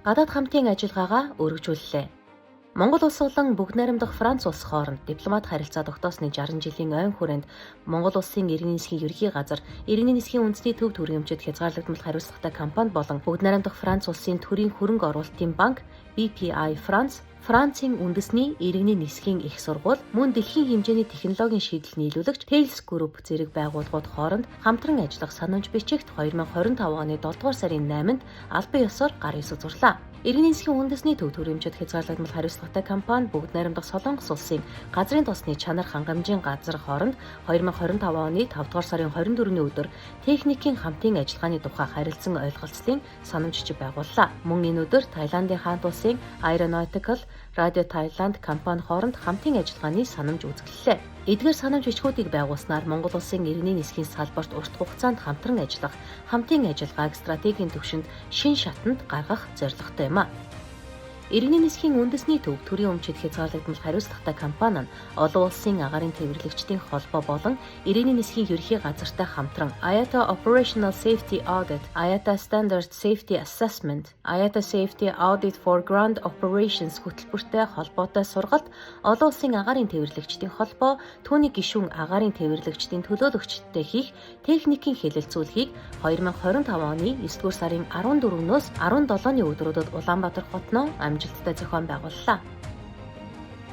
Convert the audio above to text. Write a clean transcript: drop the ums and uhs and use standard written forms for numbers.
гадаад хамтын ажиллагаагаа өргөжүүллээ. Монгол улс болон Бүгд найрамдах Франц улс хооронд дипломат харилцаа тогтоосны 60 жилийн ойн хүрээнд Монгол улсын иргэний засгийн ерхий газар, иргэний засгийн үндэсний төв түргэмжид хязгаарлагдмал хариуцлагатай компани болон Бүгд найрамдах Франц улсын төрийн хөрөнгө оруулалтын банк BPI France, Францын үндэсний иргэний нисхийн их сургууль, мөн дэлхийн хэмжээний технологийн шийдэл нийлүүлэгч Thales Group зэрэг байгууллагууд хооронд хамтран ажиллах санамж бичигт 2025 оны 7 дугаар сарын 8-нд албан ёсоор гар хэсэг зурлаа. Иргэний засгийн үндэсний төв түргэмжид хязгаарлагдмал хариуцлагатай компани Бүгд найрамдах Солонгос улсын газрын тосны чанар хангамжийн газар хооронд 2025 оны 5 дугаар сарын 24-ний өдөр техникийн хамтын ажиллагааны тухай харилцан ойлголцлын санамж бичиг байгууллаа. Мөн энэ өдөр Таиландын хаант улсын Aeronautical Radio Thailand компани хооронд хамтын ажиллагааны санамж үзэгдлээ. Эдгээр санамж бичгүүдийг байгуулснаар Монгол улсын иргэний нисхийн салбарт урт хугацаанд хамтран ажиллах, хамтын ажиллагааг стратегийн түвшинд шин шатанд гаргах зорилготой юм а. Иргэний нисхийн үндэсний төв төрийн өмчид хязгаарлагдмал хариуцлагатай компани нь олон улсын агаарын тээвэрлэгчдийн холбоо болон иргэний нисхийн ерхий газартай хамтран IATA Operational Safety Audit, IATA Standard Safety Assessment, IATA Safety Audit for Ground Operations хөтөлбөртэй холбоотой сургалт, олон улсын агаарын тээвэрлэгчдийн холбоо, түүний гишүүн агаарын тээвэрлэгчдийн төлөөлөгчдтэй хийх техникийн хэлэлцүүлгийг 2025 оны 9-р сарын 14-өөс 17-ны өдрүүдэд Улаанбаатар хотноо амжилттай зохион байгууллаа.